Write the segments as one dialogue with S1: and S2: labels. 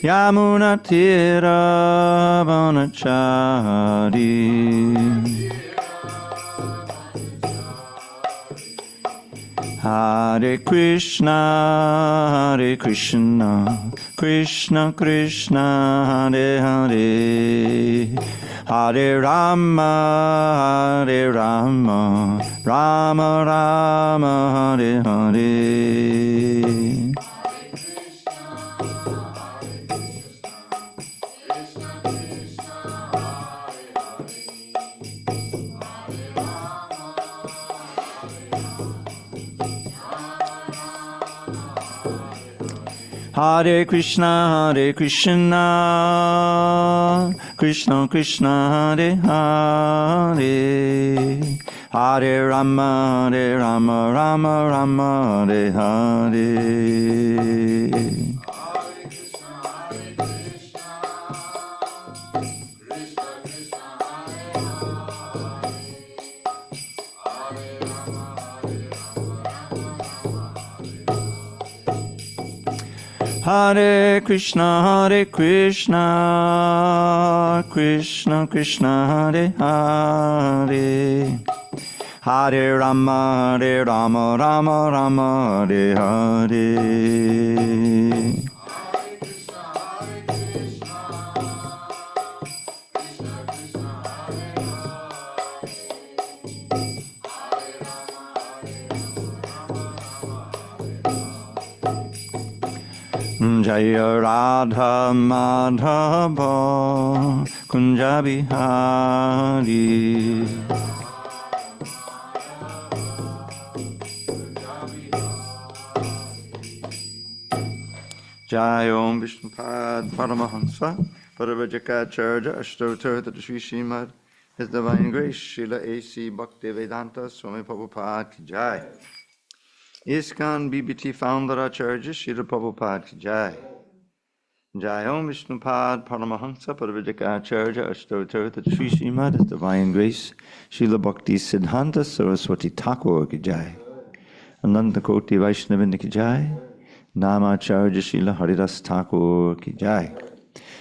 S1: Yamunatira Vanachari. Hare Krishna, Krishna Krishna, Hare Hare, Hare Rama, Rama Rama, Hare Hare. Hare Krishna, Krishna Krishna, Hare Hare, Hare Rama, Rama Rama, Hare Hare. Hare Krishna, Krishna Krishna, Hare Hare, Hare Rama, Rama Rama, Hare Hare. Jaya Radha Madhava Kunja Bihari. Jaya Om Vishnupad Paramahansa Paravajakacharya Ashtotar Shri Srimad His Divine Grace Srila A.C. Bhaktivedanta Swami Prabhupada Ki Jai. ISKCON BBT Founder Acharya Srila Prabhupada Ki Jai. Jai Om Vishnupad Paramahansa Paravajakacharya Ashtotar Shri Srimad His Divine Grace Srila Bhakti Siddhanta Saraswati Thakur Ki Jai. Ananta Koti Vaishnavinda Ki Jai. Namacharya Srila Haridas Thakur Ki Jai.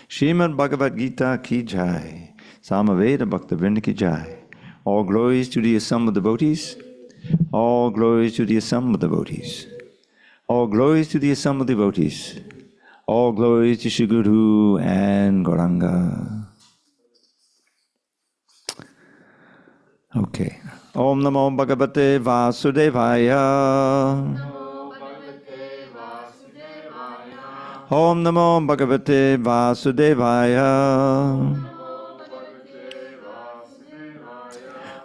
S1: Srimad Bhagavad Gita Ki Jai. Samaveda Bhaktivinoda Ki Jai. All glories to the assembled devotees. All glories to the assembled devotees. All glories to the assembled devotees. All glories to Shri Guru and Gauranga. Okay. Om Namo Bhagavate Vasudevaya. Om Namo Bhagavate Vasudevaya.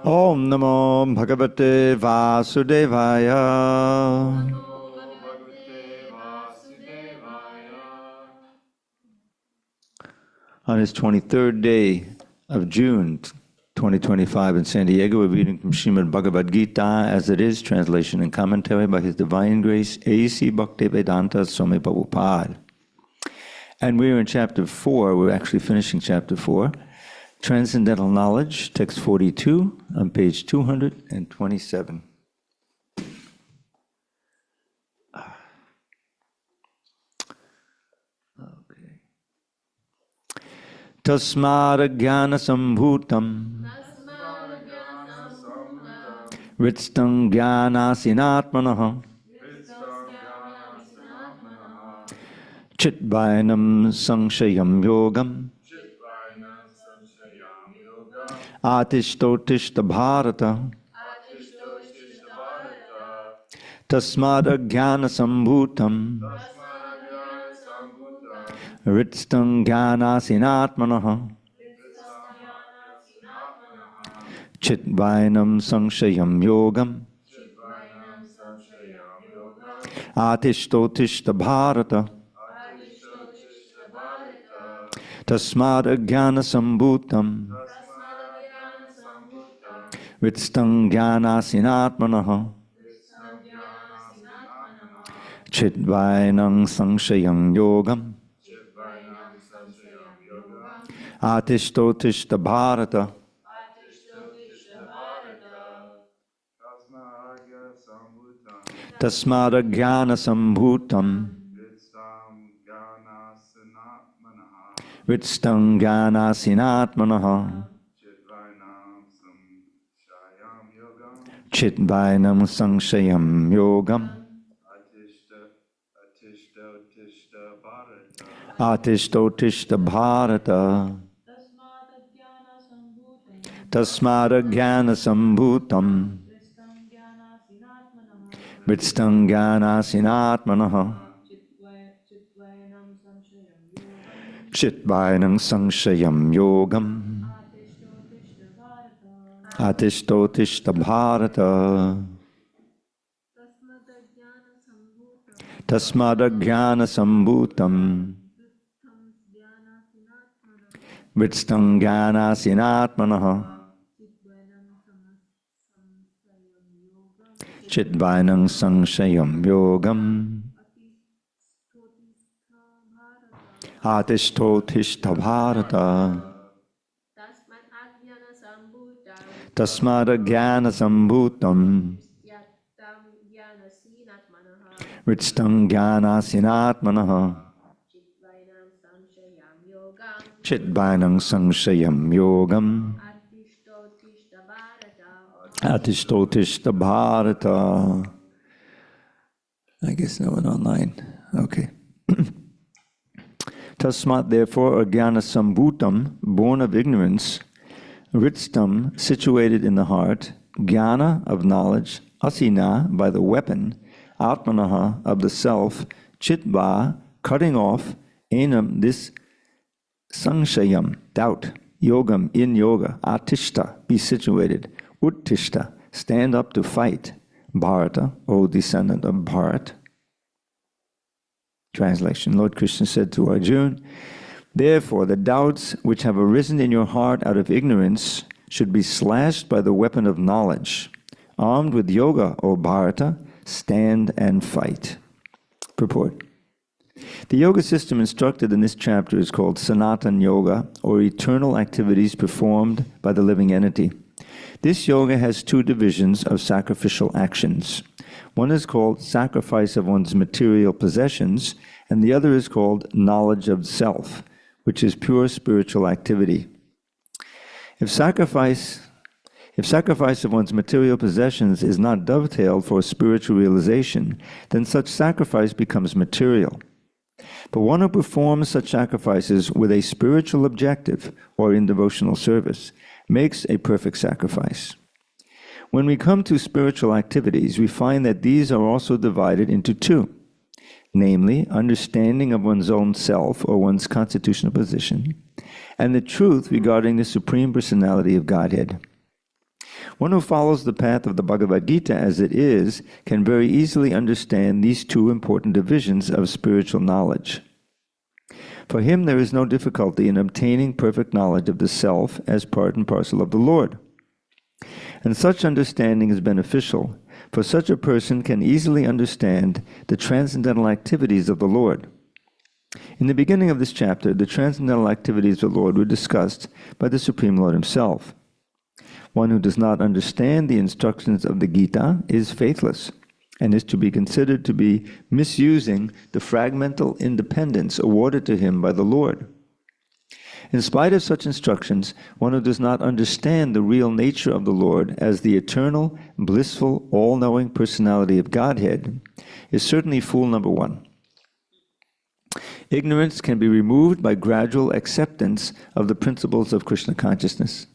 S1: Om Namo Bhagavate Vasudevaya. On his 23rd day of June 2025 in San Diego, we're reading from Srimad Bhagavad Gita as it is, translation and commentary by His Divine Grace A.C. Bhaktivedanta Swami Prabhupada. And we're in chapter 4, we're actually finishing chapter 4, Transcendental Knowledge, text 42, on page 227. Okay. Tasmara Jnana Sambhutam Ritstam Jnanasinatmanaha Chitvainam Sanshayam Yogam Atishtotishtha Bharata Tasmada Jnana Sambhutam Ritstam Jnanasinatmanaha Chitvainam Sanshayam Yogam Atishtotishtha Bharata Tasmada Jnana Sambhutam Ritstam Jnanasinatmanaha Chitvainam Sanshayam Yogam Atishtotishtha Bharata Tasmada Jnana Sambhutam Vitstam Gyanasinatmanaha Chitvainam Sangshayam Yogam Atishto Bharata Tasmada Jnana Sambhutam Vitstam Gyanasinatmanaha Chitvainam Sangshayam Yogam Atishto Bharata Tasmada Jnana Sambhutam Vitstam Gyanasinatmanaha Chitvainam Sangshayam Yogam Atishto Bharata Tasmada Jnana Sambhutam Vitstam Gyanasinatmanaha Chitvainam Sangshayam Yogam Atishto Bharata. I guess no one online. Okay. Tasmat, therefore, Jnana Sambhutam, born of ignorance, Vritstam, situated in the heart, Jnana, of knowledge, Asina, by the weapon, Atmanaha, of the self, Chitva, cutting off, Enam, this Sangshayam, doubt, Yogam, in yoga, Atishta, be situated, Uttishta, stand up to fight, Bharata, O descendant of Bharat. Translation, Lord Krishna said to Arjuna, therefore the doubts which have arisen in your heart out of ignorance should be slashed by the weapon of knowledge. Armed with yoga, O Bharata, stand and fight. Purport. The yoga system instructed in this chapter is called Sanatana Yoga, or eternal activities performed by the living entity. This yoga has two divisions of sacrificial actions. One is called sacrifice of one's material possessions, and the other is called knowledge of self, which is pure spiritual activity. If sacrifice of one's material possessions is not dovetailed for spiritual realization, then such sacrifice becomes material. But one who performs such sacrifices with a spiritual objective or in devotional service makes a perfect sacrifice. When we come to spiritual activities, we find that these are also divided into two, namely, understanding of one's own self or one's constitutional position, and the truth regarding the Supreme Personality of Godhead. One who follows the path of the Bhagavad Gita as it is can very easily understand these two important divisions of spiritual knowledge. For him, there is no difficulty in obtaining perfect knowledge of the self as part and parcel of the Lord. And such understanding is beneficial, for such a person can easily understand the transcendental activities of the Lord. In the beginning of this chapter, the transcendental activities of the Lord were discussed by the Supreme Lord himself. One who does not understand the instructions of the Gita is faithless, and is to be considered to be misusing the fragmental independence awarded to him by the Lord. In spite of such instructions, one who does not understand the real nature of the Lord as the eternal, blissful, all-knowing personality of Godhead is certainly fool number one. Ignorance can be removed by gradual acceptance of the principles of Krishna consciousness.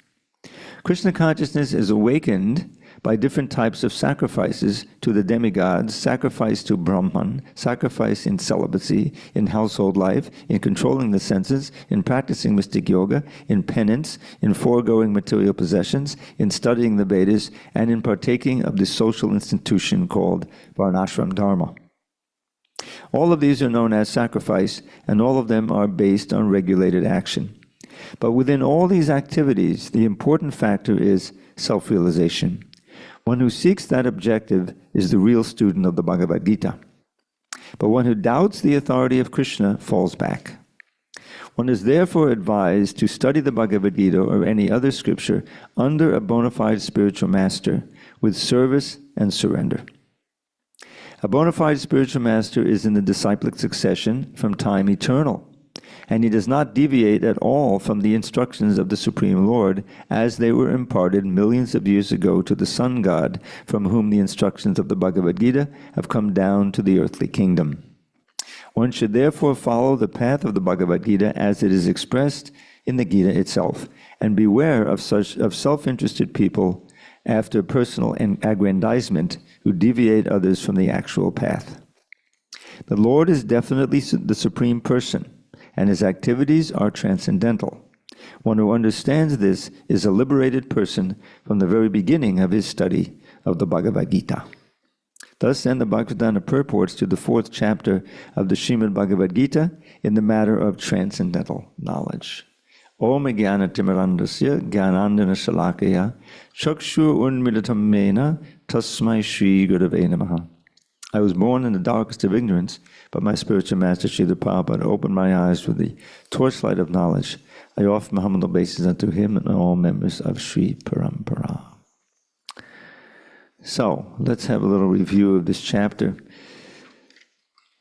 S1: Krishna consciousness is awakened by different types of sacrifices to the demigods, sacrifice to Brahman, sacrifice in celibacy, in household life, in controlling the senses, in practicing mystic yoga, in penance, in foregoing material possessions, in studying the Vedas, and in partaking of the social institution called Varnashram Dharma. All of these are known as sacrifice, and all of them are based on regulated action. But within all these activities, the important factor is self-realization. One who seeks that objective is the real student of the Bhagavad Gita. But one who doubts the authority of Krishna falls back. One is therefore advised to study the Bhagavad Gita or any other scripture under a bona fide spiritual master with service and surrender. A bona fide spiritual master is in the disciplic succession from time eternal.
S2: and he does not deviate at all from the instructions of the Supreme Lord as they were imparted millions of years ago to the Sun God, from whom the instructions of the Bhagavad Gita have come down to the earthly kingdom. One should therefore follow the path of the Bhagavad Gita as it is expressed in the Gita itself, and beware of self-interested people after personal aggrandizement who deviate others from the actual path. The Lord is definitely the Supreme Person, and his activities are transcendental. One who understands this is a liberated person from the very beginning of his study of the Bhagavad Gita. Thus then the Bhagavatam purports to the 4th chapter of the Srimad Bhagavad Gita in the matter of transcendental knowledge. Om Jnana Timirandasya Jnanandana Shalakaya Chakshu Unmilitam Mena Tasmai Shri Gurave Namaha. I was born in the darkest of ignorance, but my spiritual master Srila Prabhupada opened my eyes with the torchlight of knowledge. I offer my humble obeisance unto him and all members of Sri Parampara. So, let's have a little review of this chapter.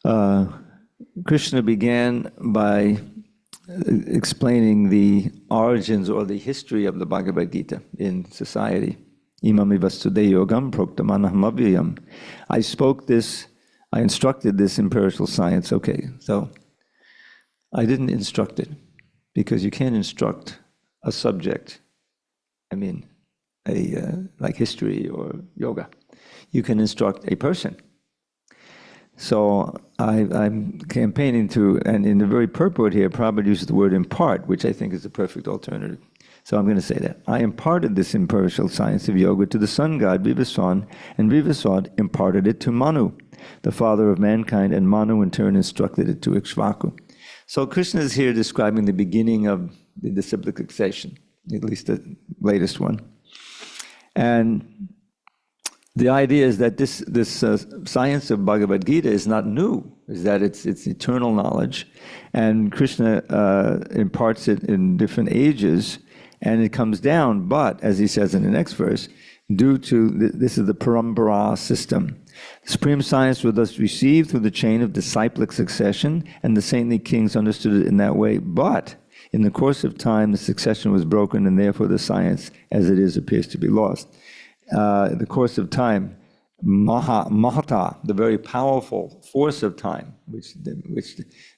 S2: Krishna began by explaining the origins or the history of the Bhagavad Gita in society. Imami vastude yogam proktamanaham avyayam. I spoke this, I instructed this empirical science. Okay, so I didn't instruct it, because you can't instruct a subject, like history or yoga. You can instruct a person. So I'm campaigning to, and in the very purport here, Prabhupada uses the word impart, which I think is the perfect alternative. So I'm going to say that. I imparted this empirical science of yoga to the sun god Vivaswan, and Vivaswan imparted it to Manu, the father of mankind, and Manu in turn instructed it to Ikshvaku. So Krishna is here describing the beginning of the disciplic succession, at least the latest one. And the idea is that this science of Bhagavad Gita is not new, is that it's eternal knowledge, and Krishna imparts it in different ages, and it comes down, but, as he says in the next verse, due to, this is the parampara system. Supreme science was thus received through the chain of disciplic succession, and the saintly kings understood it in that way, but in the course of time, the succession was broken, and therefore the science, as it is, appears to be lost. In the course of time, Mahata, the very powerful force of time, which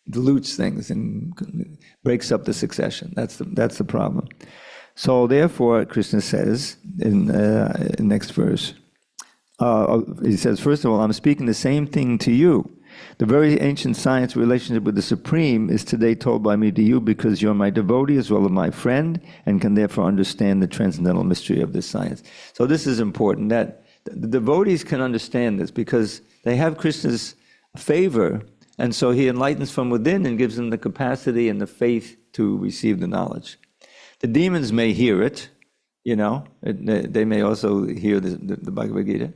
S2: dilutes things and breaks up the succession. That's the problem. So therefore, Krishna says in the next verse, he says, first of all, I'm speaking the same thing to you. The very ancient science relationship with the Supreme is today told by me to you because you're my devotee as well as my friend and can therefore understand the transcendental mystery of this science. So this is important, that the devotees can understand this because they have Krishna's favor, and so he enlightens from within and gives them the capacity and the faith to receive the knowledge. The demons may hear it, they may also hear the Bhagavad Gita,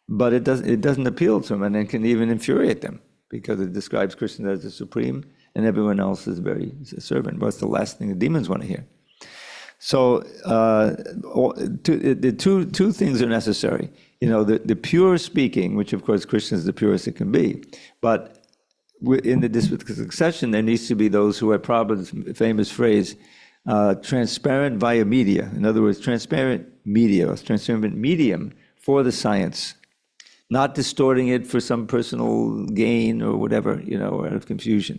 S2: but it doesn't appeal to them, and it can even infuriate them because it describes Krishna as the Supreme and everyone else is very servant. What's the last thing the demons want to hear? So the two things are necessary. The pure speaking, which of course Krishna is the purest it can be, but in the disciplic succession there needs to be those who are Prabhupada's famous phrase, transparent via media. In other words, transparent media, transparent medium for the science. Not distorting it for some personal gain or whatever, or out of confusion.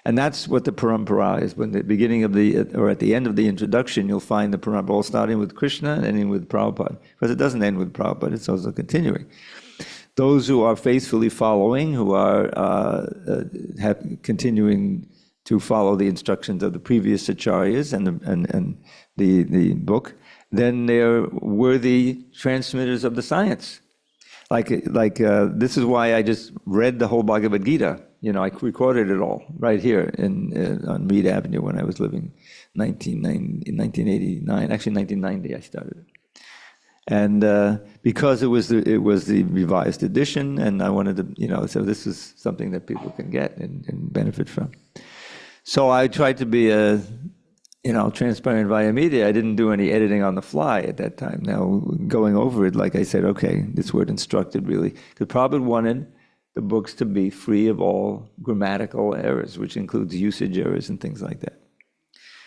S2: And that's what the parampara is. When the beginning of or at the end of the introduction, you'll find the parampara all starting with Krishna and ending with Prabhupada. Because it doesn't end with Prabhupada, it's also continuing. Those who are faithfully following, who are continuing to follow the instructions of the previous acharyas and the book, then they're worthy transmitters of the science. Like this is why I just read the whole Bhagavad Gita. I recorded it all right here on Reed Avenue when I was living in 1989. Actually, 1990 I started it. And because it was the revised edition, and I wanted to, so this is something that people can get and benefit from. So I tried to be transparent via media. I didn't do any editing on the fly at that time. Now, going over it, like I said, okay, this word instructed really, because Prabhupada wanted the books to be free of all grammatical errors, which includes usage errors and things like that.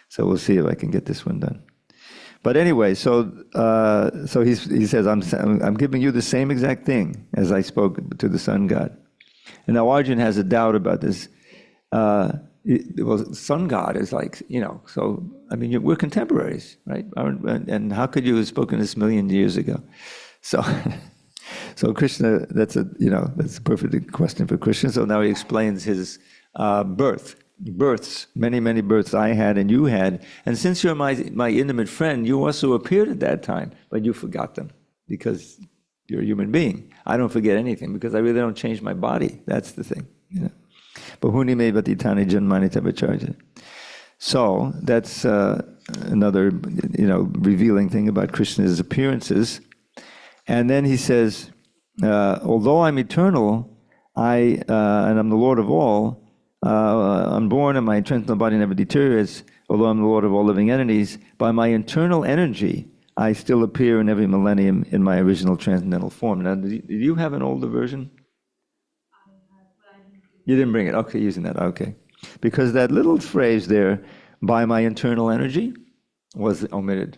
S2: So we'll see if I can get this one done. But anyway, so he says, I'm giving you the same exact thing as I spoke to the sun god. And now Arjun has a doubt about this. Well, sun god is like, so, I mean, we're contemporaries, right? And how could you have spoken this million years ago? So, so Krishna, that's a perfect question for Krishna. So now he explains his births, many, many births I had and you had. And since you're my intimate friend, you also appeared at that time, but you forgot them because you're a human being. I don't forget anything because I really don't change my body. That's the thing, Bahuni me vatitani janmani tabacharja. So that's another, revealing thing about Krishna's appearances. And then he says, although I'm eternal, and I'm the Lord of all, I'm born and my transcendental body never deteriorates, although I'm the Lord of all living entities, by my internal energy, I still appear in every millennium in my original transcendental form. Now, did you have an older version? You didn't bring it. Okay, using that. Okay. Because that little phrase there, by my internal energy, was omitted.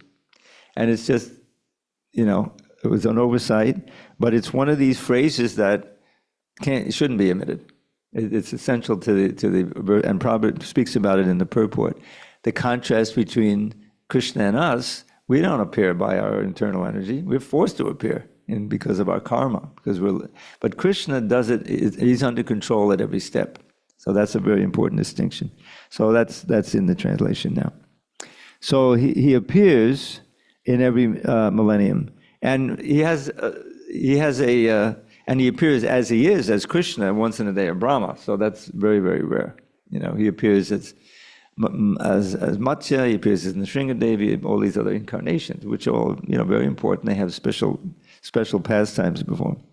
S2: And it's just, it was an oversight, but it's one of these phrases that shouldn't be omitted. It's essential to the, and Prabhupada speaks about it in the purport. The contrast between Krishna and us, we don't appear by our internal energy. We're forced to appear because of our karma. But Krishna does it, he's under control at every step. So that's a very important distinction. So that's in the translation now. So he appears in every millennium. And he appears as he is, as Krishna, once in a day of Brahma. So that's very, very rare. He appears as Matsya, he appears as Nrsingadevi, all these other incarnations, which are all, very important. They have special pastimes before him.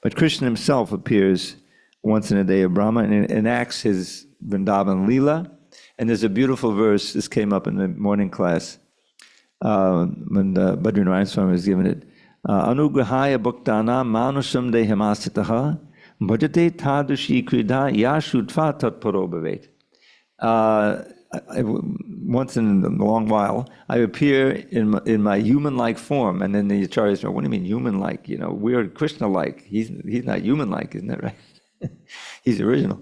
S2: But Krishna himself appears once in a day of Brahma and enacts his Vrindavan Leela. And there's a beautiful verse, this came up in the morning class, when Badrinarayan Swami was given it. Anugrahaya bhaktana manusham dehamasitaha bhajate tadushi krida yashutva tatparo bhavet. Once in a long while, I appear in my human-like form, and then the acharyas say, "What do you mean human-like? We're Krishna-like. He's not human-like, isn't that right? He's original."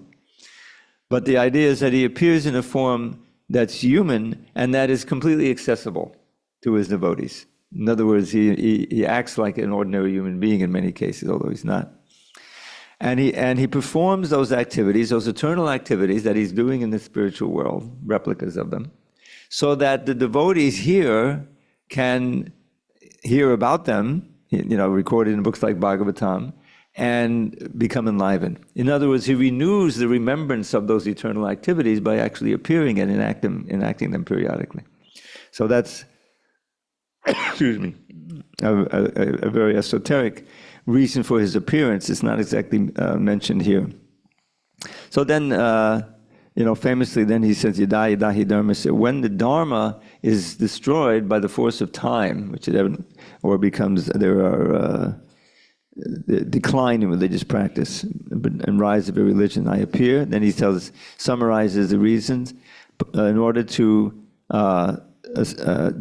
S2: But the idea is that he appears in a form that's human and that is completely accessible to his devotees. In other words, he acts like an ordinary human being in many cases, although he's not. And he performs those activities, those eternal activities that he's doing in the spiritual world, replicas of them, so that the devotees here can hear about them, recorded in books like Bhagavatam, and become enlivened. In other words, he renews the remembrance of those eternal activities by actually appearing and enacting them periodically. So that's, excuse me, a very esoteric reason for his appearance. It's not exactly mentioned here. So then, famously, then he says, "Yada yadahi dharmasya." When the dharma is destroyed by the force of time, which there are decline in religious practice and rise of a religion, I appear. Then he summarizes the reasons in order to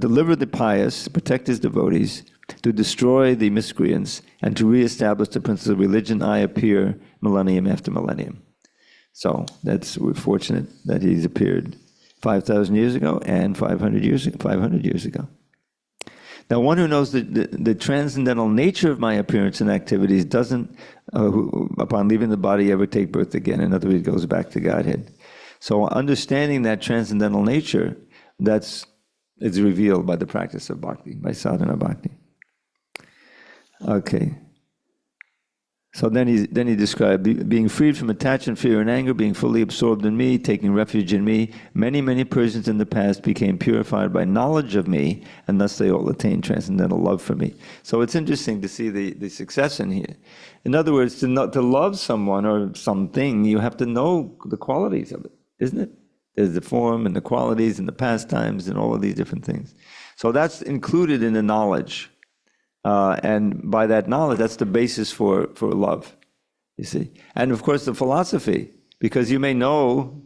S2: deliver the pious, protect his devotees, to destroy the miscreants, and to reestablish the principles of religion, I appear millennium after millennium. So we're fortunate that he's appeared 5,000 years ago and 500 years ago. Now, one who knows the transcendental nature of my appearance and activities doesn't, upon leaving the body, ever take birth again. In other words, it goes back to Godhead. So understanding that transcendental nature, it's revealed by the practice of bhakti, by sadhana bhakti. Okay. So then he described being freed from attachment, fear, and anger, being fully absorbed in me, taking refuge in me. Many, many persons in the past became purified by knowledge of me, and thus they all attained transcendental love for me. So it's interesting to see the success in here. In other words, to love someone or something, you have to know the qualities of it, isn't it? There's the form and the qualities and the pastimes and all of these different things. So that's included in the knowledge. And by that knowledge, that's the basis for love. you see. And of course the philosophy, because you may know,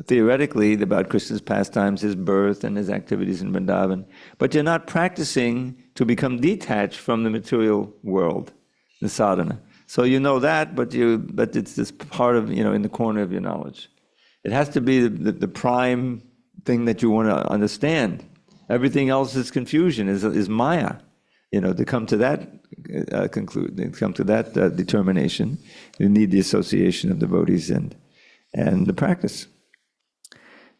S2: theoretically about Krishna's pastimes, his birth and his activities in Vrindavan, but you're not practicing to become detached from the material world, the sadhana. So you know that, but it's this part of, in the corner of your knowledge. It has to be the prime thing that you want to understand. Everything else is confusion, is maya. To come to that determination, you need the association of devotees and the practice.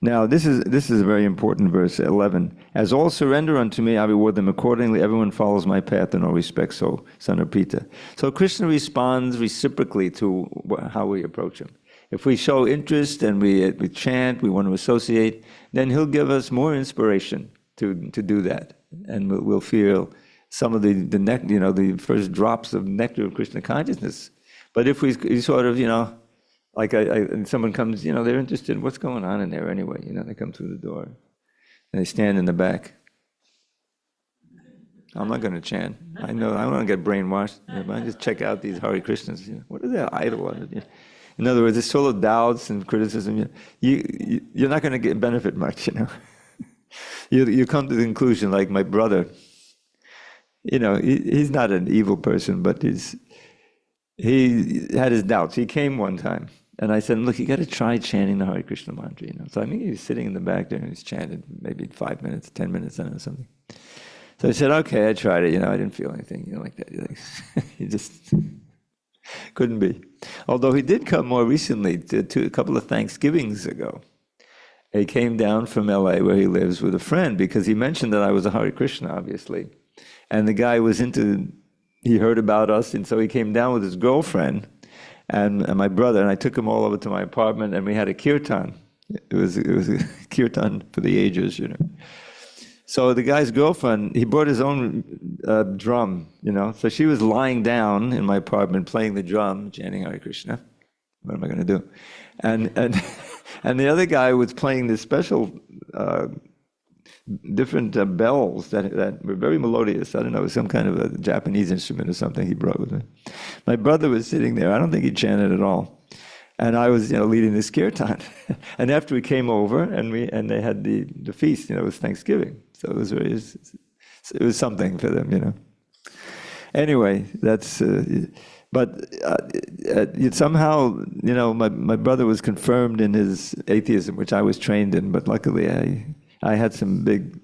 S2: Now, this is a very important verse, 11. As all surrender unto me, I reward them accordingly. Everyone follows my path in all respects, so son of Prita. So Krishna responds reciprocally to how we approach him. If we show interest and we chant, we want to associate, then he'll give us more inspiration to do that. And we'll feel some of the first drops of nectar of Krishna consciousness. But if we sort of, like someone comes, they're interested in what's going on in there anyway. They come through the door and they stand in the back. I'm not going to chant. I know I don't want to get brainwashed. I just check out these Hare Krishnas. What is that idol on it? In other words, it's full of doubts and criticism. You're not going to benefit much. You come to the conclusion, like my brother. He's not an evil person, but he had his doubts. He came one time. And I said, look, you got to try chanting the Hare Krishna mantra. So I think he was sitting in the back there and he's chanted maybe 5 minutes, 10 minutes, I don't know, something. So I said, okay, I tried it. I didn't feel anything, like that. He just couldn't be. Although he did come more recently, to a couple of Thanksgivings ago. He came down from LA where he lives with a friend because he mentioned that I was a Hare Krishna, obviously. And the guy was he heard about us, and so he came down with his girlfriend and my brother, and I took him all over to my apartment, and we had a kirtan. It was a kirtan for the ages, So the guy's girlfriend, he brought his own drum, So she was lying down in my apartment playing the drum, chanting Hare Krishna. What am I going to do? And and the other guy was playing this special different bells that were very melodious. I don't know, it was some kind of a Japanese instrument or something he brought with him. My brother was sitting there. I don't think he chanted at all. And I was, leading this kirtan. And after we came over and they had the feast, it was Thanksgiving. So it was something for them, Anyway, that's, somehow, my brother was confirmed in his atheism, which I was trained in, but luckily I had some big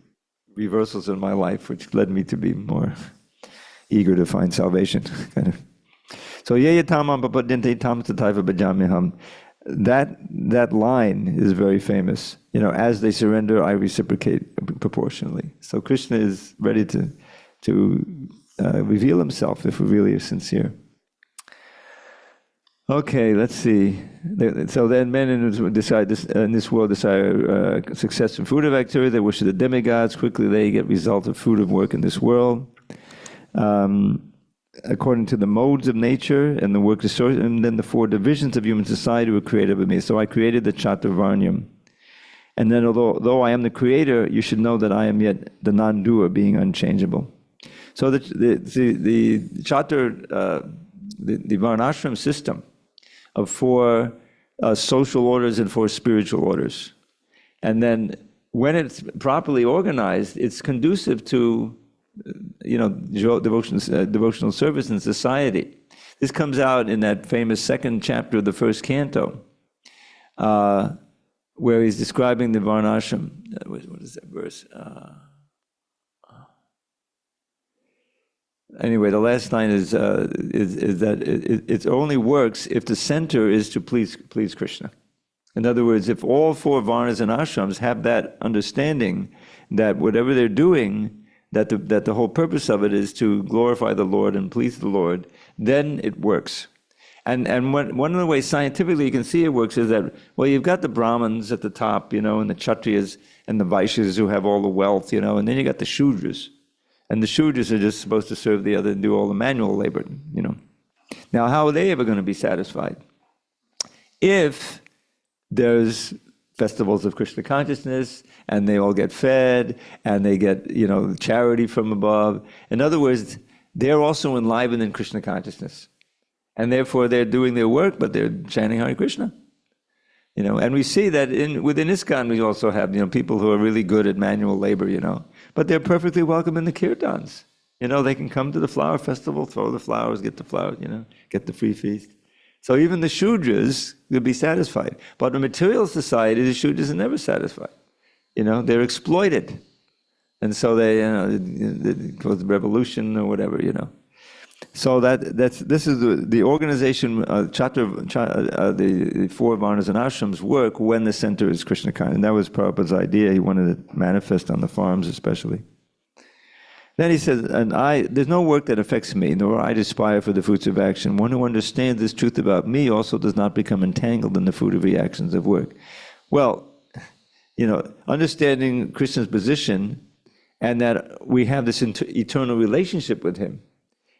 S2: reversals in my life, which led me to be more eager to find salvation, kind of. So yeyatamam papadinte tam tataiva bhajamyaham. That line is very famous. As they surrender, I reciprocate proportionally. So Krishna is ready to reveal himself if we really are sincere. Okay, let's see. So then men in this world desire success and fruit of activity. They worship the demigods. Quickly they get result of fruit of work in this world. According to the modes of nature and the work of and then the 4 divisions of human society were created by me. So I created the Chaturvarnyam. And then although I am the creator, you should know that I am yet the non-doer, being unchangeable. So the Chatur, the Varnashram system of 4 social orders and 4 spiritual orders. And then when it's properly organized, it's conducive to devotional service in society. This comes out in that famous 2nd chapter of the 1st canto, where he's describing the Varnashram. What is that verse? Anyway, the last line is that it only works if the center is to please Krishna. In other words, if all 4 varnas and ashrams have that understanding that whatever they're doing, that the whole purpose of it is to glorify the Lord and please the Lord, then it works. And one of the ways scientifically you can see it works is that, well, you've got the Brahmins at the top, and the Kshatriyas and the Vaishyas who have all the wealth, and then you got the Shudras. And the Shudras are just supposed to serve the other and do all the manual labor, Now, how are they ever going to be satisfied? If there's festivals of Krishna consciousness, and they all get fed, and they get, charity from above. In other words, they're also enlivened in Krishna consciousness. And therefore they're doing their work, but they're chanting Hare Krishna. And we see that within ISKCON we also have, people who are really good at manual labor, but they're perfectly welcome in the kirtans. They can come to the flower festival, throw the flowers, get the flowers, get the free feast. So even the Shudras will be satisfied. But in material society, the Shudras are never satisfied. They're exploited. And so they, it was the revolution or whatever, So this is the organization, the four varnas and ashrams work when the center is Krishna consciousness. And that was Prabhupada's idea. He wanted it manifest on the farms especially. Then he says, there's no work that affects me, nor I aspire for the fruits of action. One who understands this truth about me also does not become entangled in the fruit of reactions of work. Well, understanding Krishna's position and that we have this eternal relationship with him,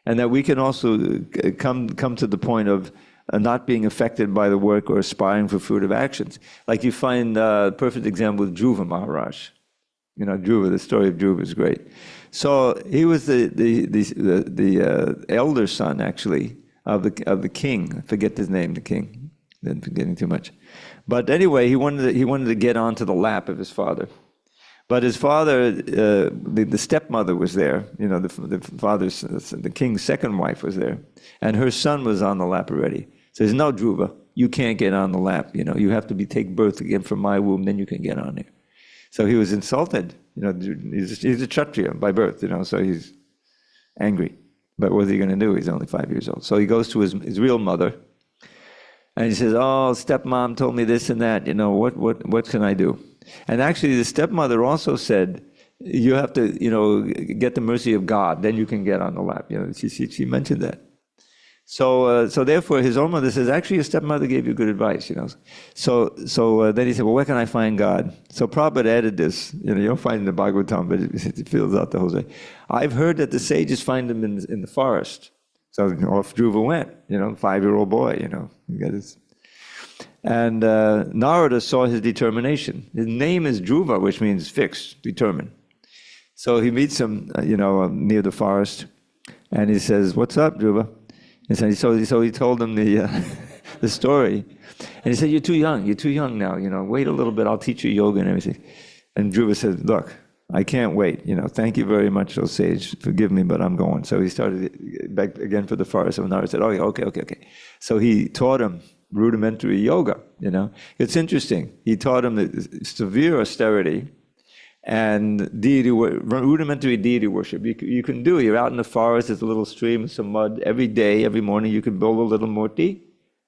S2: and that we can also come to the point of not being affected by the work or aspiring for fruit of actions. Like you find a perfect example with Dhruva Maharaj. Dhruva, the story of Dhruva is great. So he was the elder son, actually, of the king. I forget his name, the king. I'm forgetting too much. But anyway, he wanted to get onto the lap of his father. But his father, the stepmother was there. The king's second wife was there, and her son was on the lap already. So he says, "No, Dhruva, you can't get on the lap. You have to take birth again from my womb, then you can get on there." So he was insulted. He's a Kshatriya by birth, so he's angry. But what's he going to do? He's only 5 years old. So he goes to his real mother, and he says, "Oh, stepmom told me this and that. What can I do?" And actually, the stepmother also said, "You have to, get the mercy of God. Then you can get on the lap." She mentioned that. So therefore, his own mother says, "Actually, your stepmother gave you good advice." So then he said, "Well, where can I find God?" So Prabhupada added this. You don't find it in the Bhagavad Gita, but it fills out the whole thing. "I've heard that the sages find them in the forest." So off Dhruva went. 5-year-old boy. He got his. And Narada saw his determination. His name is Dhruva, which means fixed, determined. So he meets him, near the forest, and he says, "What's up, Dhruva?" And so he told him the story. And he said, "You're too young. You're too young now. Wait a little bit. I'll teach you yoga and everything." And Dhruva said, "Look, I can't wait. Thank you very much, O sage. Forgive me, but I'm going." So he started back again for the forest. And Narada said, "Oh, okay. So he taught him rudimentary yoga. It's interesting. He taught him the severe austerity and rudimentary deity worship. You can do. You're out in the forest. There's a little stream, some mud. Every day, every morning, you can build a little murti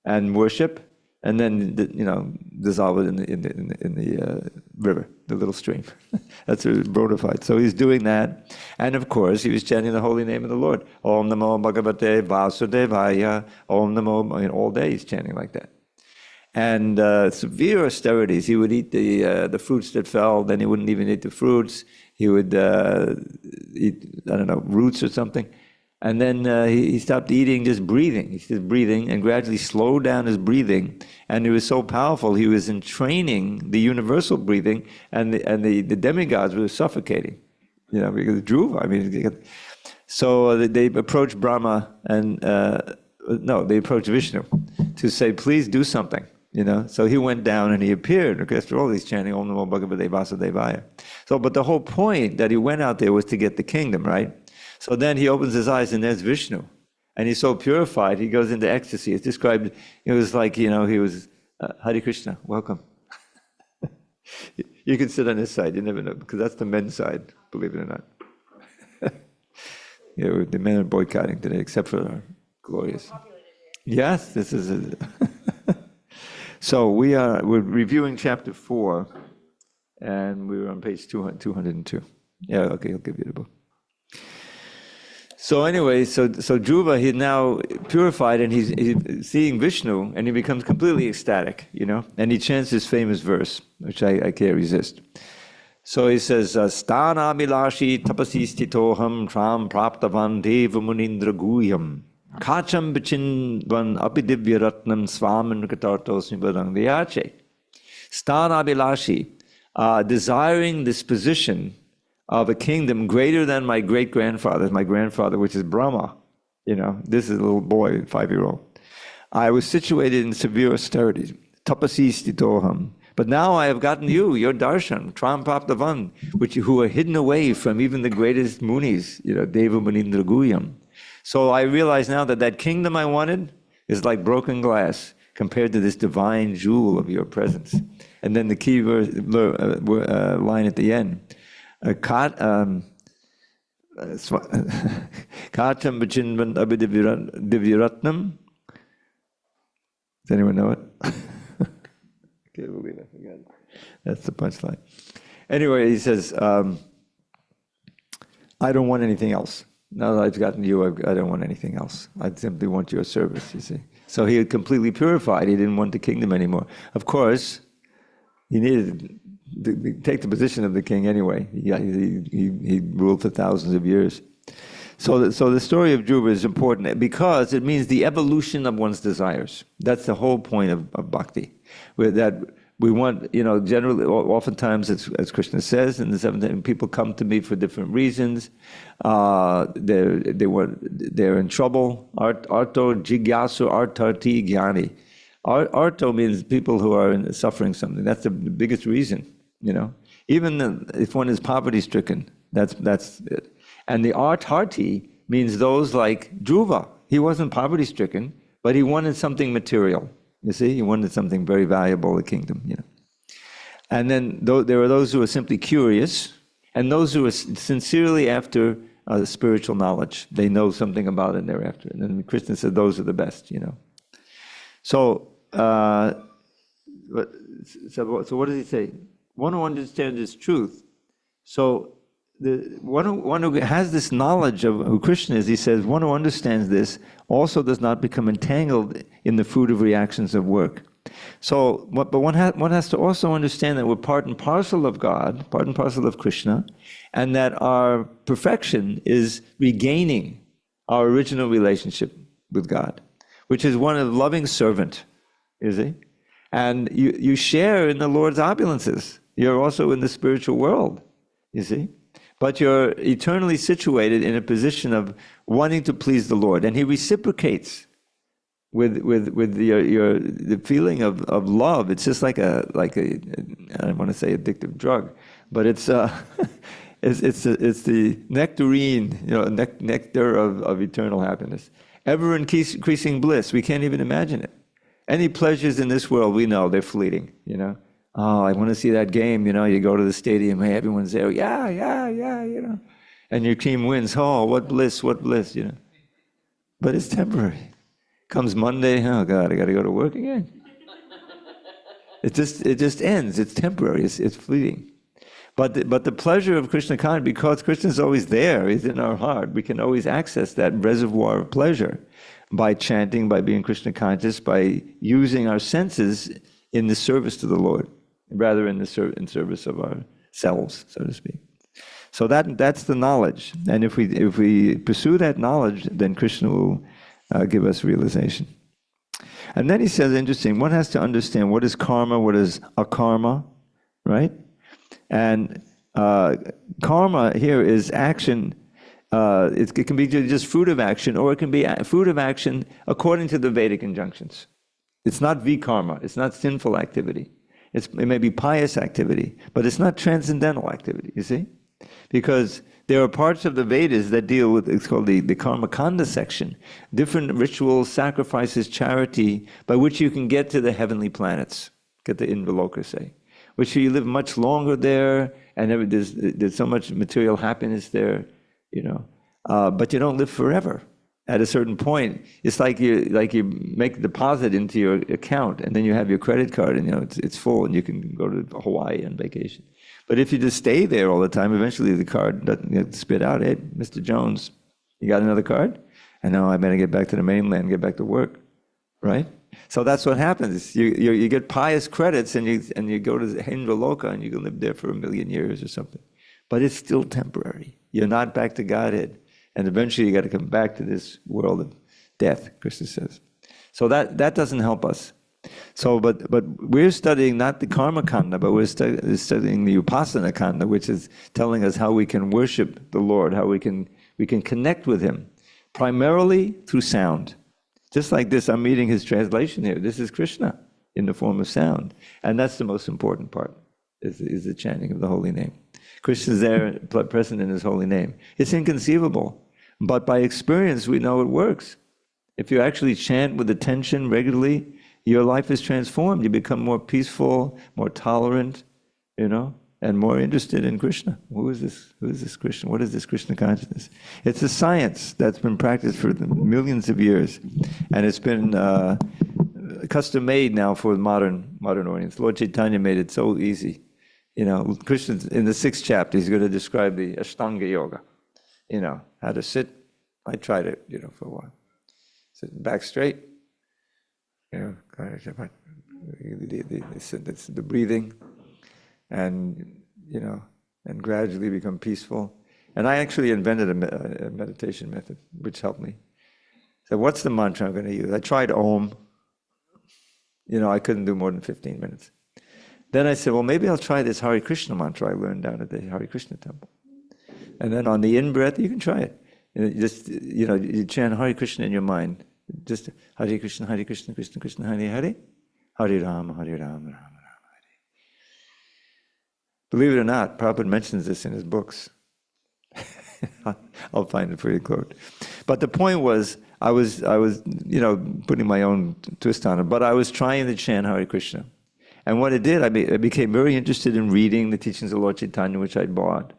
S2: and worship, and then dissolve it in the river, the little stream. That's bona fide. So he's doing that, and of course, he was chanting the holy name of the Lord. Om Namo Bhagavate Vasudevaya. Om Namo. All day he's chanting like that. And severe austerities. He would eat the fruits that fell. Then he wouldn't even eat the fruits. He would eat, roots or something. And then he stopped eating, just breathing. He's just breathing and gradually slowed down his breathing. And it was so powerful. He was entraining the universal breathing, and the demigods were suffocating. Because Dhruva. So they approached Brahma and they approached Vishnu to say, "Please do something." So he went down and he appeared. After all, he's chanting Om Namo Bhagavate Vasudevaya. So, but the whole point that he went out there was to get the kingdom, right? So then he opens his eyes and there's Vishnu. And he's so purified, he goes into ecstasy. It's described, it was like, he was, Hare Krishna, welcome. You can sit on his side, you never know, because that's the men's side, believe it or not. The men are boycotting today, except for our glorious. Yes, this is it. So we're reviewing chapter 4, and we were on page 202. Yeah, okay, I'll give you the book. So anyway, so Dhruva, he's now purified, and he's seeing Vishnu, and he becomes completely ecstatic, and he chants his famous verse, which I can't resist. So he says, "Sthana bilashi tapasi stitoham tram praptavan deva munindra guyam kacham bichinvan apidivya ratnam swaman katartosmi badang deyache." Sthana bilashi, desiring this position of a kingdom greater than my great-grandfather, my grandfather, which is Brahma. This is a little boy, 5-year-old. I was situated in severe austerity, tapasi stitoham. But now I have gotten you, your darshan, tram-praptavan, who are hidden away from even the greatest munis, Deva Munindra Guyam. So I realize now that that kingdom I wanted is like broken glass compared to this divine jewel of your presence. And then the key line at the end, Katam Vachinvan Abhidivyaratnam. Does anyone know it? Can't believe I forgot it. That's the punchline. Anyway, he says, I don't want anything else. Now that I've gotten you, I don't want anything else. I simply want your service, you see. So he had completely purified. He didn't want the kingdom anymore. Of course, he needed to take the position of the king anyway. He ruled for thousands of years. So the story of Dhruva is important because it means the evolution of one's desires. That's the whole point of bhakti. That we want, generally, oftentimes, as Krishna says in the 7th, people come to me for different reasons. They're in trouble. Arto jigyasu artarti gyani. Arto means people who are suffering something. That's the biggest reason, Even if one is poverty-stricken, that's it. And the artarti means those like Dhruva. He wasn't poverty-stricken, but he wanted something material. You see, he wanted something very valuable, the kingdom, And then there are those who are simply curious, and those who are sincerely after spiritual knowledge. They know something about it and they're after it. And then Krishna said those are the best, So, so what does he say? One who understands this truth. So, one who has this knowledge of who Krishna is, he says, one who understands this also does not become entangled in the fruit of reactions of work. So, but one has to also understand that we're part and parcel of God, part and parcel of Krishna, and that our perfection is regaining our original relationship with God, which is one of loving servant, you see? And you share in the Lord's opulences. You're also in the spiritual world, you see? But you're eternally situated in a position of wanting to please the Lord. And he reciprocates with the feeling of love. It's just like a I don't want to say addictive drug, but it's the nectarine, nectar of eternal happiness. Ever increasing bliss. We can't even imagine it. Any pleasures in this world, we know they're fleeting, Oh, I want to see that game, you go to the stadium, hey, everyone's there, yeah, and your team wins, oh, what bliss, But it's temporary. Comes Monday, oh God, I got to go to work again. It just ends, it's temporary, it's fleeting. But the pleasure of Krishna consciousness, because Krishna is always there, he's in our heart, we can always access that reservoir of pleasure by chanting, by being Krishna conscious, by using our senses in the service to the Lord, rather in service of ourselves, so to speak. So that's the knowledge, and if we pursue that knowledge, then Krishna will give us realization. And then he says, interesting, one has to understand what is karma, what is akarma, right? And karma here is action. It can be just fruit of action, or it can be fruit of action according to the Vedic injunctions. It's not vikarma, it's not sinful activity. It may be pious activity, but it's not transcendental activity, you see? Because there are parts of the Vedas that deal with, it's called the karma kanda section, different rituals, sacrifices, charity, by which you can get to the heavenly planets, get the Indraloka, say, which you live much longer there, and there's so much material happiness there, but you don't live forever. At a certain point, it's like you make a deposit into your account, and then you have your credit card, and it's full, and you can go to Hawaii on vacation. But if you just stay there all the time, eventually the card doesn't spit out. Hey, Mr. Jones, you got another card? And now I better get back to the mainland, get back to work, right? So that's what happens. You get pious credits, and you go to Indraloka, and you can live there for 1,000,000 years or something. But it's still temporary. You're not back to Godhead. And eventually you got to come back to this world of death, Krishna says. So that doesn't help us. So, but we're studying not the karma kanda, but we're studying the upasana kanda, which is telling us how we can worship the Lord, how we can connect with Him, primarily through sound. Just like this, I'm reading his translation here. This is Krishna in the form of sound. And that's the most important part, is the chanting of the holy name. Krishna is there, present in his holy name. It's inconceivable, but by experience, we know it works. If you actually chant with attention regularly, your life is transformed. You become more peaceful, more tolerant, and more interested in Krishna. Who is this? Who is this Krishna? What is this Krishna consciousness? It's a science that's been practiced for millions of years, and it's been custom made now for the modern audience. Lord Chaitanya made it so easy. Krishna, in the 6th chapter, he's going to describe the Ashtanga Yoga. How to sit. I tried it, for a while. Sitting back straight. The breathing, and gradually become peaceful. And I actually invented a meditation method, which helped me. So what's the mantra I'm going to use? I tried Om. I couldn't do more than 15 minutes. Then I said, well, maybe I'll try this Hare Krishna mantra I learned down at the Hare Krishna temple. And then on the in-breath, you can try it. You chant Hare Krishna in your mind. Just Hare Krishna, Krishna Krishna, Hare Hare, Hare Rama, Rama Rama, Hare. Believe it or not, Prabhupada mentions this in his books. I'll find it for you, quote. But the point was, I was putting my own twist on it, but I was trying to chant Hare Krishna. And what it did, I became very interested in reading the teachings of Lord Chaitanya, which I bought,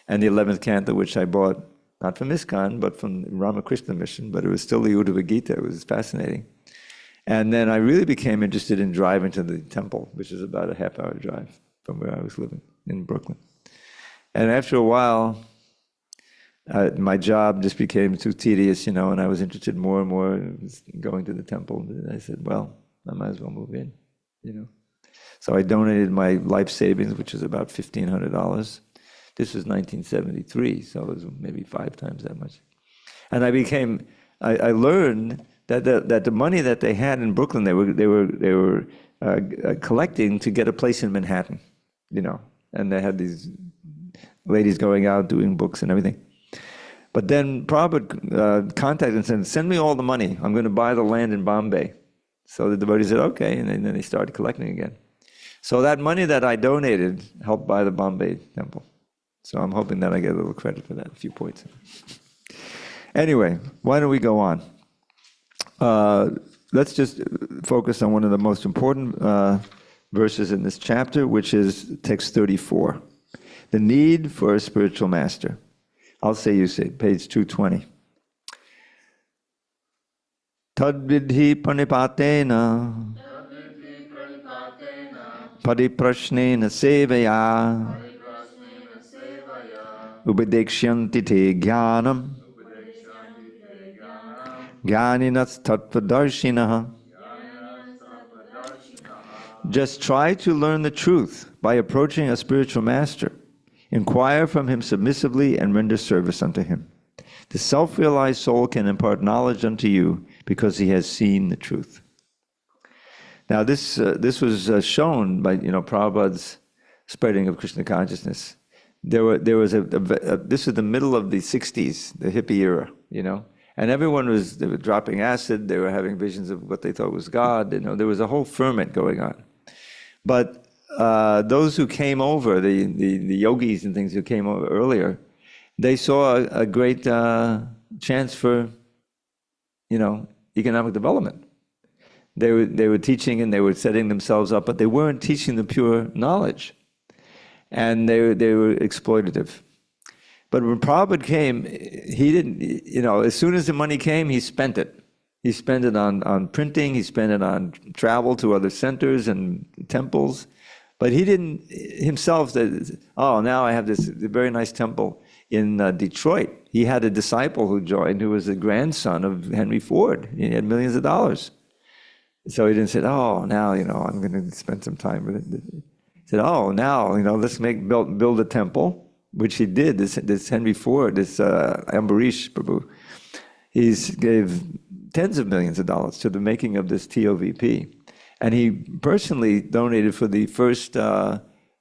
S2: and the 11th canto, which I bought, not from ISKCON, but from Ramakrishna Mission, but it was still the Bhagavad Gita. It was fascinating. And then I really became interested in driving to the temple, which is about a half-hour drive from where I was living in Brooklyn. And after a while, my job just became too tedious, and I was interested more and more in going to the temple. And I said, well, I might as well move in, So I donated my life savings, which was about $1,500. This was 1973, so it was maybe 5 times that much. And I learned that the money that they had in Brooklyn, they were collecting to get a place in Manhattan, and they had these ladies going out doing books and everything. But then Prabhupada contacted and said, send me all the money. I'm going to buy the land in Bombay. So the devotee said, okay, and then they started collecting again. So that money that I donated helped buy the Bombay temple. So I'm hoping that I get a little credit for that, a few points. Anyway, why don't we go on? Let's just focus on one of the most important verses in this chapter, which is text 34. The need for a spiritual master. I'll say, you say, page 220. Tadvidhi pranipatena pariprashnena sevaya Upadekshanti te jnanam jnaninas tattvadarshinaha. Just try to learn the truth by approaching a spiritual master. Inquire from him submissively and render service unto him. The self-realized soul can impart knowledge unto you because he has seen the truth. Now this was shown by Prabhupada's spreading of Krishna consciousness. This was the middle of the 60s, the hippie era, and they were dropping acid, they were having visions of what they thought was God, there was a whole ferment going on. But those who came over, the yogis and things who came over earlier, they saw a great chance for, economic development. They were teaching and they were setting themselves up, but they weren't teaching the pure knowledge. And they were exploitative. But when Prabhupada came, he didn't, as soon as the money came, he spent it. He spent it on printing, he spent it on travel to other centers and temples. But he didn't himself say, oh, now I have this very nice temple in Detroit. He had a disciple who joined who was the grandson of Henry Ford. He had millions of dollars. So he didn't say, oh, now, I'm going to spend some time with it. He said, oh, now, let's build a temple, which he did. This Henry Ford, this Ambarish Prabhu, he gave tens of millions of dollars to the making of this TOVP. And he personally donated for the first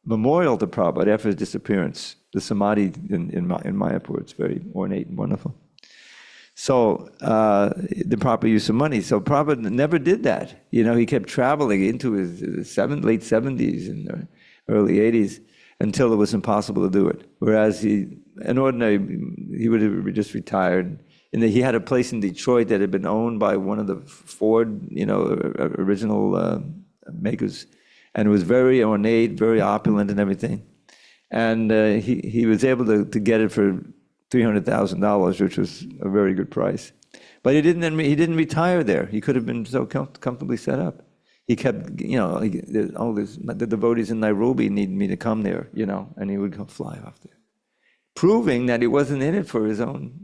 S2: memorial to Prabhupada after his disappearance, the Samadhi in Mayapur. It's very ornate and wonderful. So the proper use of money. So Prabhupada never did that. He kept traveling into his late 70s and early 80s until it was impossible to do it. Whereas he would have just retired. And he had a place in Detroit that had been owned by one of the Ford, original makers. And it was very ornate, very opulent and everything. And he was able to get it for $300,000, which was a very good price. But he didn't retire there. He could have been so comfortably set up. He kept, the devotees in Nairobi need me to come there, and he would fly off there, proving that he wasn't in it for his own,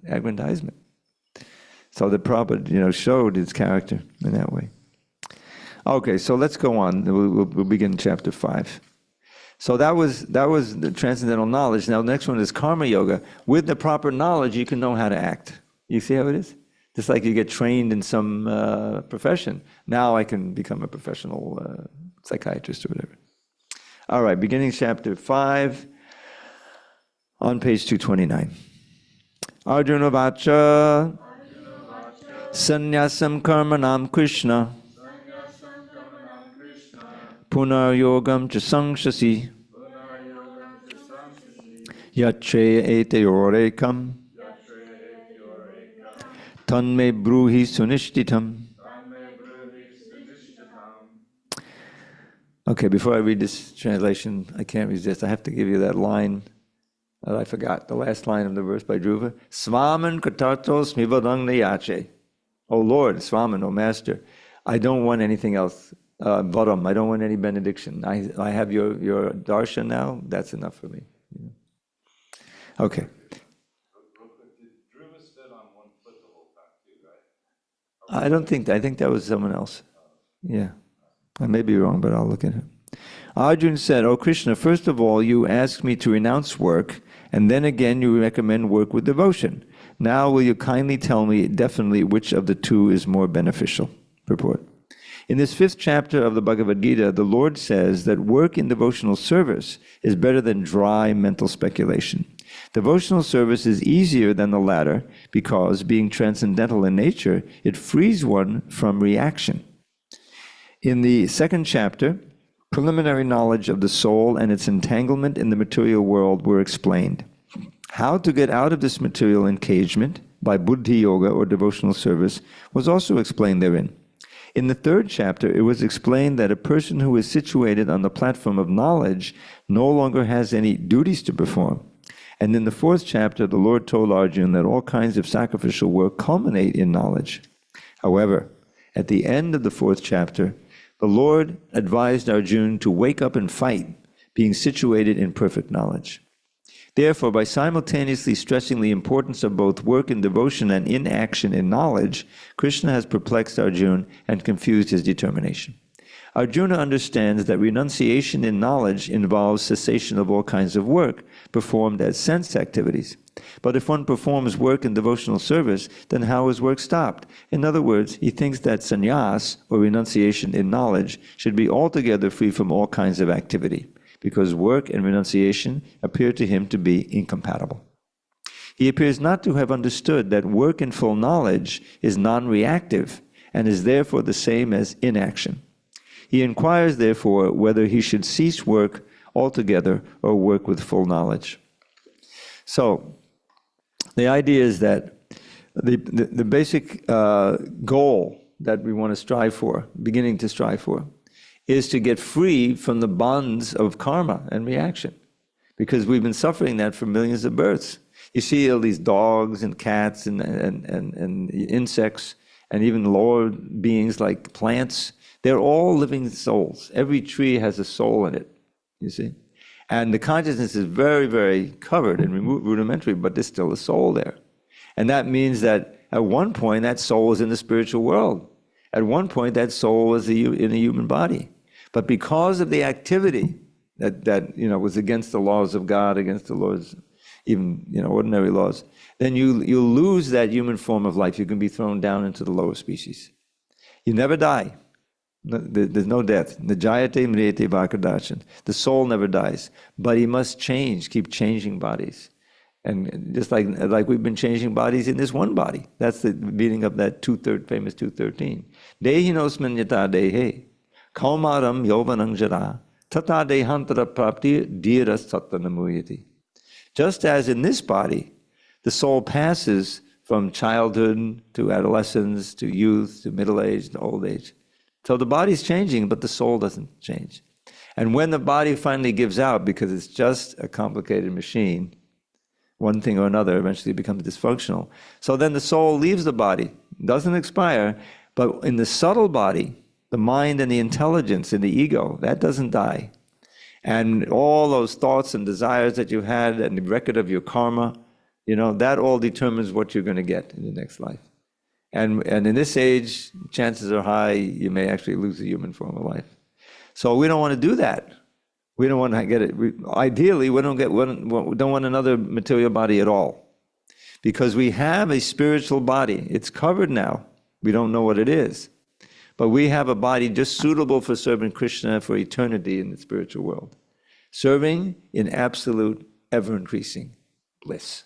S2: aggrandizement. So the Prabhupada, showed his character in that way. Okay, so let's go on. We'll begin chapter 5. So that was the transcendental knowledge. Now the next one is karma yoga. With the proper knowledge, you can know how to act. You see how it is? Just like you get trained in some profession. Now I can become a professional psychiatrist or whatever. All right, beginning chapter 5 on page 229. Arjuna Vacha Sannyasam Karmanam Krishna Punar Yogam cha Sangshasi Yatre Eteyorekam Tanme Bruhi Sunishtitam. Okay, before I read this translation, I can't resist. I have to give you that line that I forgot, the last line of the verse by Dhruva. Svaman Katartos Mivadang Nayache. Oh Lord, Svaman, oh Master, I don't want anything else. Varam, I don't want any benediction. I have your darshan now, that's enough for me. Okay. I think that was someone else. Yeah. I may be wrong, but I'll look at it. Arjuna said, "O Krishna, first of all, you asked me to renounce work, and then again you recommend work with devotion. Now will you kindly tell me definitely which of the two is more beneficial?" Purport. In this 5th chapter of the Bhagavad Gita, the Lord says that work in devotional service is better than dry mental speculation. Devotional service is easier than the latter because, being transcendental in nature, it frees one from reaction. In the 2nd chapter, preliminary knowledge of the soul and its entanglement in the material world were explained. How to get out of this material encagement by buddhi yoga or devotional service was also explained therein. In the 3rd chapter, it was explained that a person who is situated on the platform of knowledge no longer has any duties to perform. And in the 4th chapter, the Lord told Arjuna that all kinds of sacrificial work culminate in knowledge. However, at the end of the 4th chapter, the Lord advised Arjuna to wake up and fight, being situated in perfect knowledge. Therefore, by simultaneously stressing the importance of both work in devotion and inaction in knowledge, Krishna has perplexed Arjuna and confused his determination. Arjuna understands that renunciation in knowledge involves cessation of all kinds of work performed as sense activities. But if one performs work in devotional service, then how is work stopped? In other words, he thinks that sannyas, or renunciation in knowledge, should be altogether free from all kinds of activity, because work and renunciation appear to him to be incompatible. He appears not to have understood that work in full knowledge is non-reactive and is therefore the same as inaction. He inquires, therefore, whether he should cease work altogether or work with full knowledge. So, the idea is that the basic goal that we want to strive for, beginning to strive for, is to get free from the bonds of karma and reaction, because we've been suffering that for millions of births. You see all these dogs and cats and insects and even lower beings like plants. They're all living souls. Every tree has a soul in it, you see. And the consciousness is very, very covered and rudimentary, but there's still a soul there. And that means that at one point that soul is in the spiritual world. At one point that soul was in a human body. But because of the activity that was against the laws of God, against the laws, even ordinary laws, then you lose that human form of life. You can be thrown down into the lower species. You never die. There's no death. Najayate mriyate vakadachan. The soul never dies. But he must change, keep changing bodies. And just like we've been changing bodies in this one body. That's the meaning of that famous 213. Dehinosmin yata dehe, kaumaram yovanam jara, tata dehantara prapti dhira sattanamuyati. Just as in this body, the soul passes from childhood to adolescence to youth to middle age to old age. So the body's changing, but the soul doesn't change. And when the body finally gives out, because it's just a complicated machine, one thing or another eventually becomes dysfunctional. So then the soul leaves the body, doesn't expire, but in the subtle body, the mind and the intelligence and the ego, that doesn't die. And all those thoughts and desires that you had and the record of your karma, that all determines what you're going to get in the next life. And in this age, chances are high you may actually lose the human form of life. So we don't want to do that. We don't want to get it. Ideally, we don't want another material body at all, because we have a spiritual body. It's covered now. We don't know what it is, but we have a body just suitable for serving Krishna for eternity in the spiritual world, serving in absolute, ever-increasing bliss.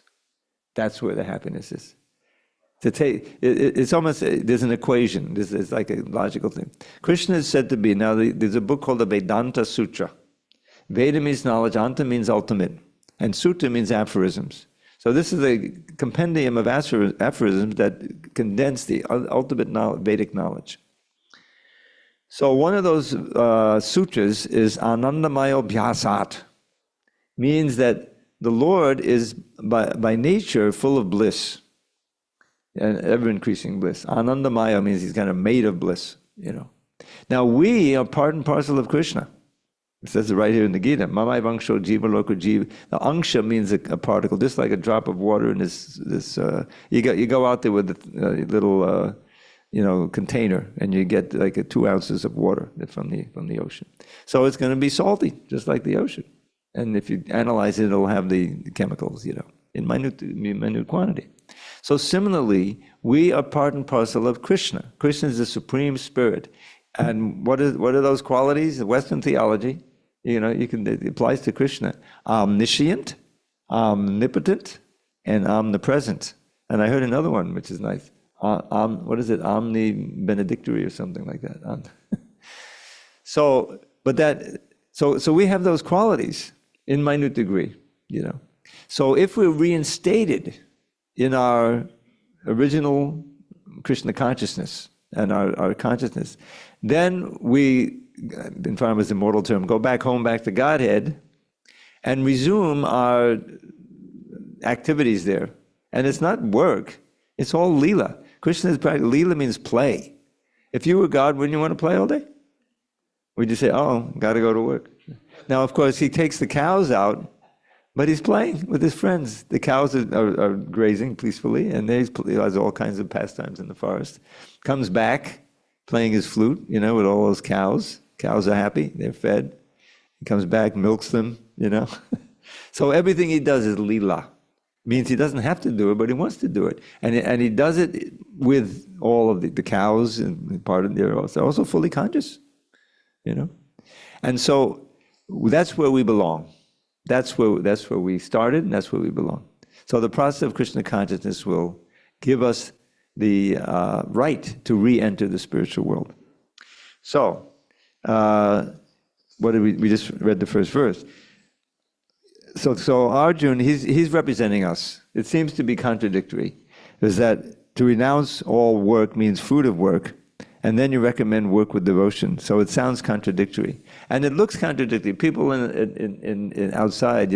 S2: That's where the happiness is. It's almost, there's an equation. It's like a logical thing. Krishna is said to be, now there's a book called the Vedanta Sutra. Veda means knowledge, Anta means ultimate, and Sutra means aphorisms. So this is a compendium of aphorisms that condense the ultimate Vedic knowledge. So one of those sutras is Anandamayo Bhyasat, means that the Lord is by nature full of bliss, and ever-increasing bliss. Anandamaya means he's kind of made of bliss, Now we are part and parcel of Krishna. It says it right here in the Gita. Mamai vangsho jiva loka jiva. The angsha means a particle, just like a drop of water in this. You go out there with a little container, and you get like 2 ounces of water from the ocean. So it's going to be salty, just like the ocean. And if you analyze it, it'll have the chemicals, in minute quantity. So similarly, we are part and parcel of Krishna. Krishna is the supreme spirit. And what are those qualities? The Western theology, it applies to Krishna. Omniscient, omnipotent, and omnipresent. And I heard another one, which is nice. What is it? Omni-benedictory or something like that. So we have those qualities in minute degree, So if we're reinstated in our original Krishna consciousness and our consciousness, then we, in Pharma's immortal term, go back home, back to Godhead, and resume our activities there. And it's not work, it's all lila. Krishna is practice. Lila means play. If you were God, wouldn't you want to play all day? Would you say, oh, got to go to work? Now, of course, he takes the cows out, but he's playing with his friends. The cows are grazing peacefully, and he has all kinds of pastimes in the forest. Comes back, playing his flute, with all those cows. Cows are happy, they're fed. He comes back, milks them, So everything he does is lila. Means he doesn't have to do it, but he wants to do it. And he does it with all of the cows, and part of they're also fully conscious, And so that's where we belong. That's where we started, and that's where we belong. So the process of Krishna consciousness will give us the right to re-enter the spiritual world. So, what did we just read the first verse. So Arjuna, he's representing us. It seems to be contradictory. Is that to renounce all work means fruit of work, and then you recommend work with devotion. So it sounds contradictory, and it looks contradictory. People in outside,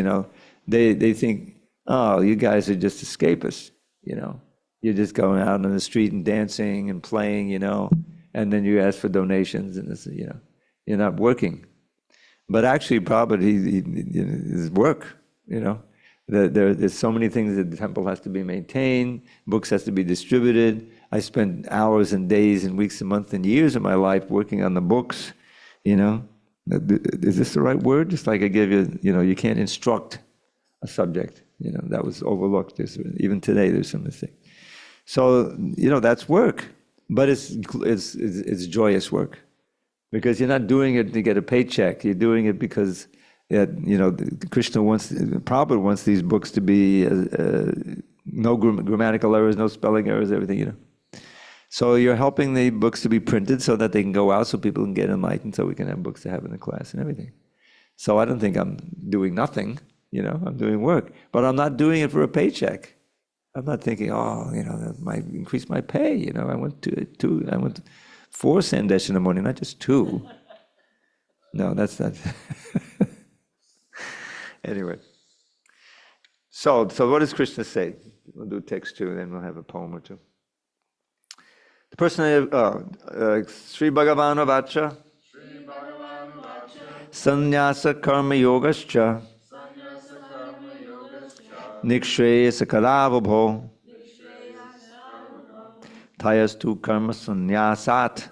S2: they think, oh, you guys are just escapists. You're just going out on the street and dancing and playing, and then you ask for donations, and it's, you're not working. But actually, Prabhupada, his work, there's so many things that the temple has to be maintained, books has to be distributed. I spent hours and days and weeks and months and years of my life working on the books, Is this the right word? Just like I gave you, you can't instruct a subject, that was overlooked. Even today, there's some mistake. So, that's work, but it's joyous work. Because you're not doing it to get a paycheck. You're doing it because Krishna Prabhupada wants these books to be no grammatical errors, no spelling errors, everything. So you're helping the books to be printed so that they can go out, so people can get enlightened, so we can have books to have in the class and everything. So I don't think I'm doing nothing. I'm doing work, but I'm not doing it for a paycheck. I'm not thinking, that might increase my pay. I went I went 4 sandesh in the morning, not just 2. No, that's not. Anyway. So what does Krishna say? We'll do text 2, and then we'll have a poem or 2. The personality of Sri Bhagavan Vacha Sannyasa Karma Yogascha Nikshreya Karavabho Tayastu Karma Sannyasat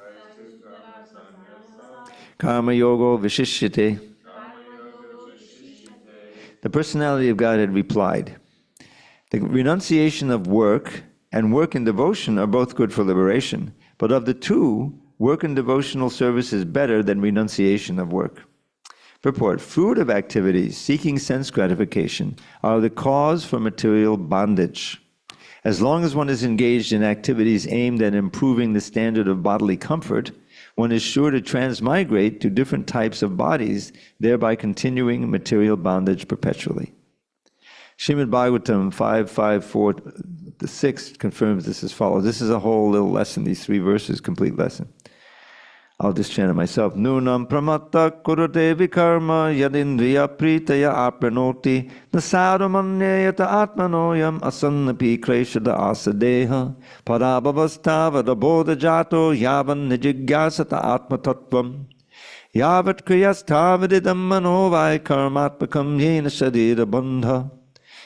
S2: Karma Yogo Vishishyate. The personality of Godhead replied, the renunciation of work and work in devotion are both good for liberation, but of the two, work in devotional service is better than renunciation of work. Purport: fruitive activities seeking sense gratification are the cause for material bondage. As long as one is engaged in activities aimed at improving the standard of bodily comfort, one is sure to transmigrate to different types of bodies, thereby continuing material bondage perpetually. Srimad Bhagavatam 5:5-4-6 confirms this as follows. This is a whole little lesson, these 3 verses, complete lesson. I'll just chant it myself. Nunam pramatta kurate vikarma yadindriya pritaya apranoti nasadamanyayata atmanoyam asannapi kreshada asadeha parabhavastava bodha jato yavan nijigyasata atmatattvam yavat kriyastavididam manovai karmatmakam yena shadira bandha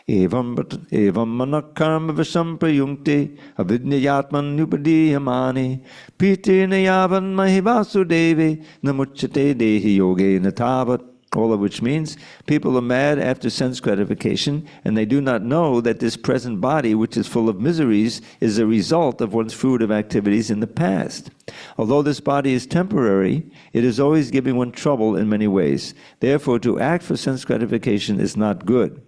S2: evam manakarma visham prayunkte avidnyayatman upadiyamani pitirna yavan mahivasudeve namuchate dehi yoge natavat. All of which means people are mad after sense gratification, and they do not know that this present body, which is full of miseries, is a result of one's fruitive activities in the past. Although this body is temporary, it is always giving one trouble in many ways. Therefore, to act for sense gratification is not good.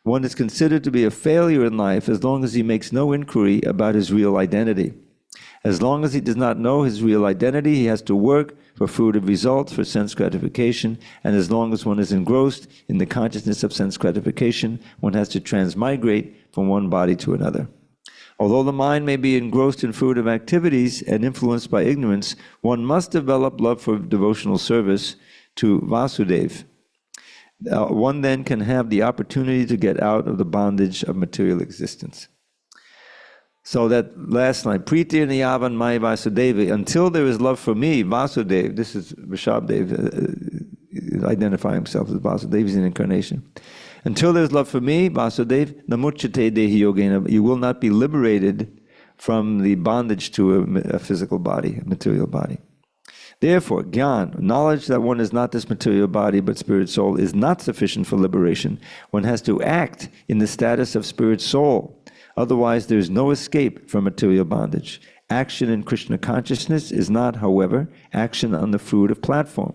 S2: One is considered to be a failure in life as long as he makes no inquiry about his real identity. As long as he does not know his real identity, he has to work for fruitive results, for sense gratification, and as long as one is engrossed in the consciousness of sense gratification, one has to transmigrate from one body to another. Although the mind may be engrossed in fruitive activities and influenced by ignorance, one must develop love for devotional service to Vasudeva. One then can have the opportunity to get out of the bondage of material existence. So that last line, Priti Niyavan Mai Vasudeva, until there is love for me, Vasudeva, this is Rishabdev identifying himself as Vasudeva, he's an incarnation. Until there is love for me, Vasudeva, Namuchate Dehi Yogena, you will not be liberated from the bondage to a physical body, a material body. Therefore, Gyan, knowledge that one is not this material body but spirit soul, is not sufficient for liberation. One has to act in the status of spirit soul. Otherwise, there is no escape from material bondage. Action in Krishna consciousness is not, however, action on the fruitive platform.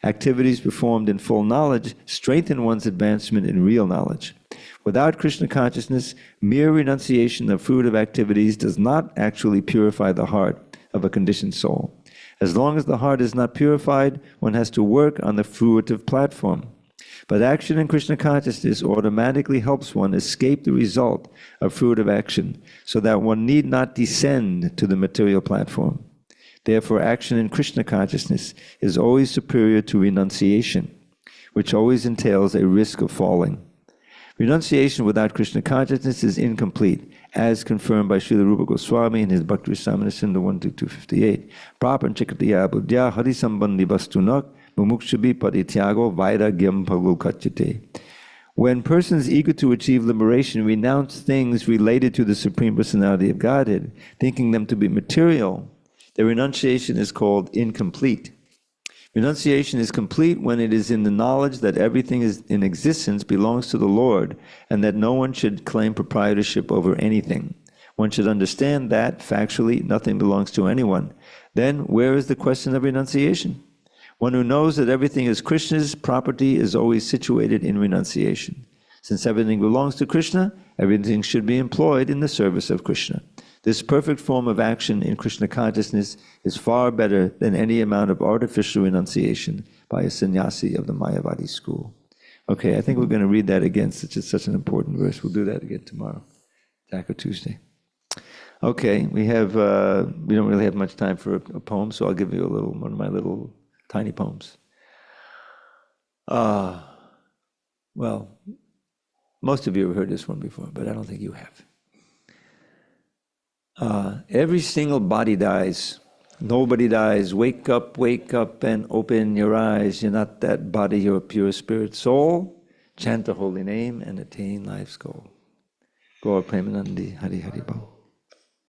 S2: Activities performed in full knowledge strengthen one's advancement in real knowledge. Without Krishna consciousness, mere renunciation of fruitive activities does not actually purify the heart of a conditioned soul. As long as the heart is not purified, one has to work on the fruitive platform. But action in Krishna consciousness automatically helps one escape the result of fruitive action, so that one need not descend to the material platform. Therefore, action in Krishna consciousness is always superior to renunciation, which always entails a risk of falling. Renunciation without Krishna consciousness is incomplete, as confirmed by Srila Rupa Goswami in his Bhakti Rasamrita Sindhu 1-258. Prapanchakatiya buddhya harisambandhi vastunak mumukshabi parityago vairagyam pagulkachite. When persons eager to achieve liberation renounce things related to the Supreme Personality of Godhead, thinking them to be material, their renunciation is called incomplete. Renunciation is complete when it is in the knowledge that everything is in existence belongs to the Lord, and that no one should claim proprietorship over anything. One should understand that, factually, nothing belongs to anyone. Then, where is the question of renunciation? One who knows that everything is Krishna's property is always situated in renunciation. Since everything belongs to Krishna, everything should be employed in the service of Krishna. This perfect form of action in Krishna consciousness is far better than any amount of artificial renunciation by a sannyasi of the Mayavadi school. Okay, I think we're going to read that again. It's such an important verse. We'll do that again tomorrow, Thakur Tuesday. Okay, we don't really have much time for a poem, so I'll give you one of my little tiny poems. Well, most of you have heard this one before, but I don't think you have. Every single body dies. Nobody dies. Wake up and open your eyes. You're not that body, you're a pure spirit soul. Chant the holy name and attain life's goal. Gaur Premanandi, Hari Hari Bol.